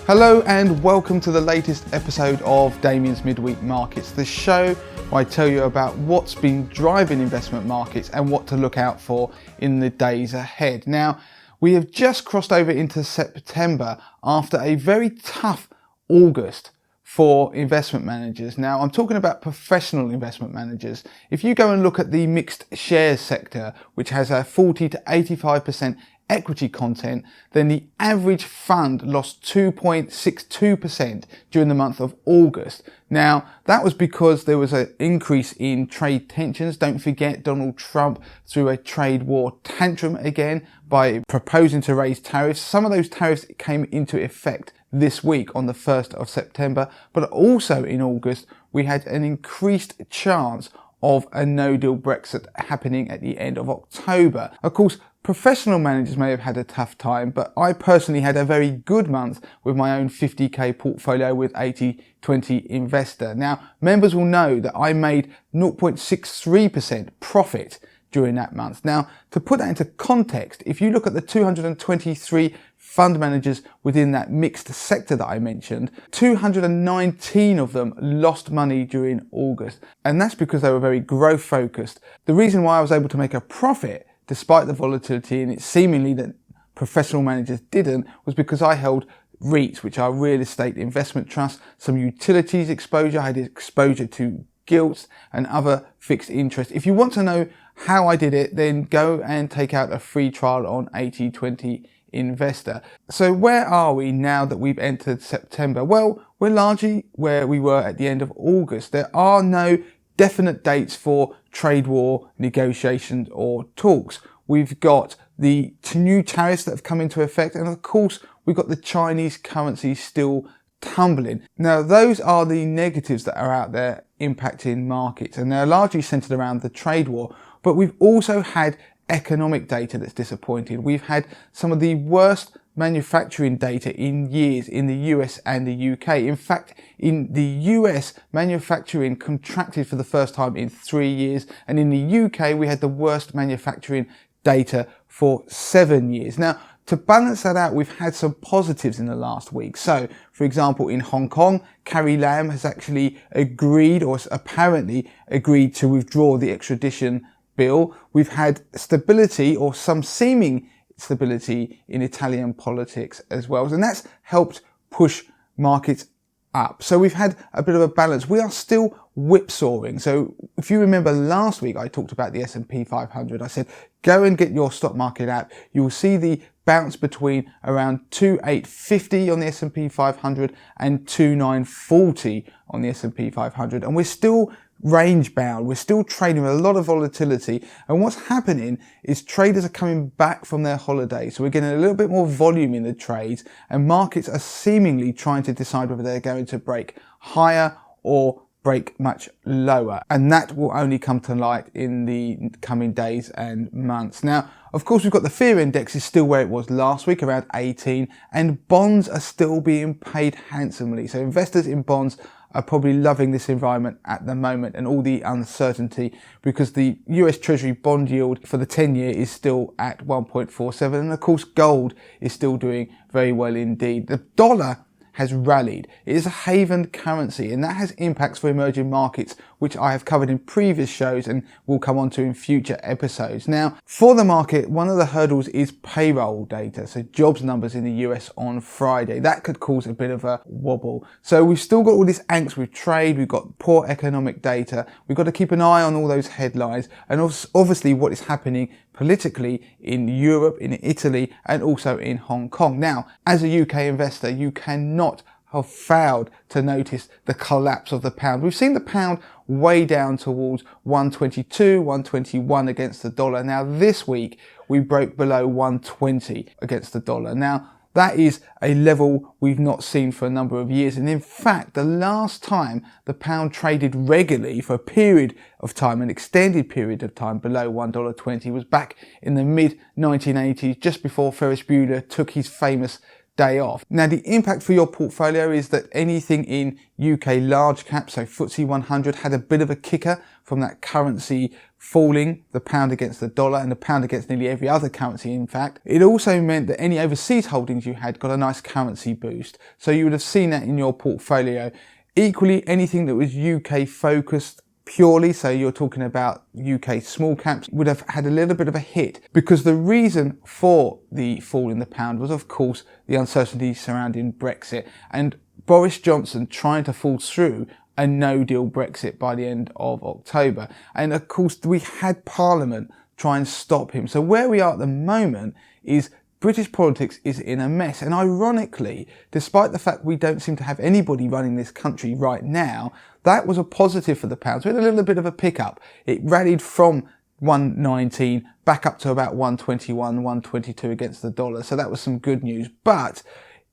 Hello and welcome to the latest episode of Damien's Midweek Markets, the show where I tell you about what's been driving investment markets and what to look out for in the days ahead. Now, we have just crossed over into September after a very tough August for investment managers. Now, I'm talking about professional investment managers. If you go and look at the mixed shares sector, which has a 40 to 85% equity content, then the average fund lost 2.62% during the month of August. Now, that was because there was an increase in trade tensions. Don't forget, Donald Trump threw a trade war tantrum again by proposing to raise tariffs. Some of those tariffs came into effect this week on the 1st of September, but also in August, we had an increased chance of a no-deal Brexit happening at the end of October. Of course, professional managers may have had a tough time, but I personally had a very good month with my own 50k portfolio with 80/20 investor. Now, members will know that I made 0.63% profit during that month. Now, to put that into context, if you look at the 223 fund managers within that mixed sector that I mentioned, 219 of them lost money during August. And that's because they were very growth focused. The reason why I was able to make a profit despite the volatility, and it's seemingly that professional managers didn't, was because I held REITs, which are real estate investment trusts, some utilities exposure, I had exposure to gilts and other fixed interest. If you want to know how I did it, then go and take out a free trial on 80/20 Investor. So where are we now that we've entered September? Well, we're largely where we were at the end of August. There are no definite dates for trade war negotiations or talks. We've got the new tariffs that have come into effect, and of course we've got the Chinese currency still tumbling. Now, those are the negatives that are out there impacting markets, and they're largely centered around the trade war. But we've also had economic data that's disappointed. We've had some of the worst manufacturing data in years in the US and the UK. In fact, in the US, manufacturing contracted for the first time in 3 years, and in the UK, we had the worst manufacturing data for 7 years. Now, to balance that out, we've had some positives in the last week. So, for example, in Hong Kong, Carrie Lam has actually agreed, or apparently agreed, to withdraw the extradition bill. We've had stability, or some seeming stability, in Italian politics as well, and that's helped push markets up. So we've had a bit of a balance. We are still whipsawing. So if you remember last week, I talked about the S&P 500. I said, go and get your stock market app. You'll see the bounce between around 2850 on the S&P 500 and 2940 on the S&P 500. And we're still range bound. We're still trading with a lot of volatility, and what's happening is traders are coming back from their holiday, so we're getting a little bit more volume in the trades, and markets are seemingly trying to decide whether they're going to break higher or break much lower, and that will only come to light in the coming days and months. Now, of course, we've got the fear index is still where it was last week, around 18, and bonds are still being paid handsomely. So investors in bonds are probably loving this environment at the moment and all the uncertainty, because the US Treasury bond yield for the 10-year is still at 1.47, and of course gold is still doing very well indeed. The dollar has rallied. It is a haven currency, and that has impacts for emerging markets, which I have covered in previous shows and will come on to in future episodes. Now, for the market, one of the hurdles is payroll data, so jobs numbers in the US on Friday. That could cause a bit of a wobble. So we've still got all this angst with trade, we've got poor economic data, we've got to keep an eye on all those headlines, and obviously what is happening politically in Europe, in Italy, and also in Hong Kong. Now, as a UK investor, you cannot have failed to notice the collapse of the pound. We've seen the pound way down towards 122, 121 against the dollar. Now, this week, we broke below 120 against the dollar. Now, that is a level we've not seen for a number of years. And in fact, the last time the pound traded regularly for a period of time, an extended period of time below $1.20, was back in the mid-1980s, just before Ferris Bueller took his famous day off. Now, the impact for your portfolio is that anything in UK large cap, so FTSE 100, had a bit of a kicker from that currency falling, the pound against the dollar and the pound against nearly every other currency in fact, it also meant that any overseas holdings you had got a nice currency boost. So you would have seen that in your portfolio. Equally, anything that was UK focused purely, so you're talking about UK small caps, would have had a little bit of a hit, because the reason for the fall in the pound was of course the uncertainty surrounding Brexit and Boris Johnson trying to force through a no-deal Brexit by the end of October. And of course we had Parliament try and stop him. So where we are at the moment is British politics is in a mess. And ironically, despite the fact we don't seem to have anybody running this country right now, that was a positive for the pound. So we had a little bit of a pickup. It rallied from 119 back up to about 121, 122 against the dollar. So that was some good news. But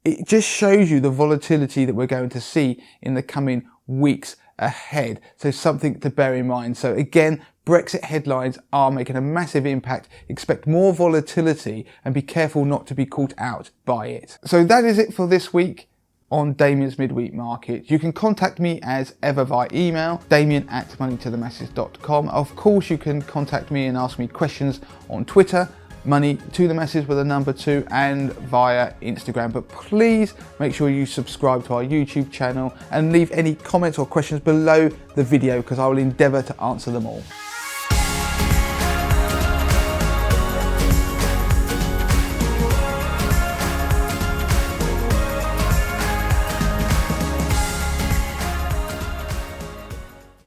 it just shows you the volatility that we're going to see in the coming weeks ahead. So something to bear in mind. So again, Brexit headlines are making a massive impact. Expect more volatility and be careful not to be caught out by it. So that is it for this week on Damien's Midweek Market. You can contact me as ever via email, damien@moneytothemasses.com. Of course, you can contact me and ask me questions on Twitter, Money to the Masses with a number 2, and via Instagram. But please make sure you subscribe to our YouTube channel and leave any comments or questions below the video, because I will endeavour to answer them all.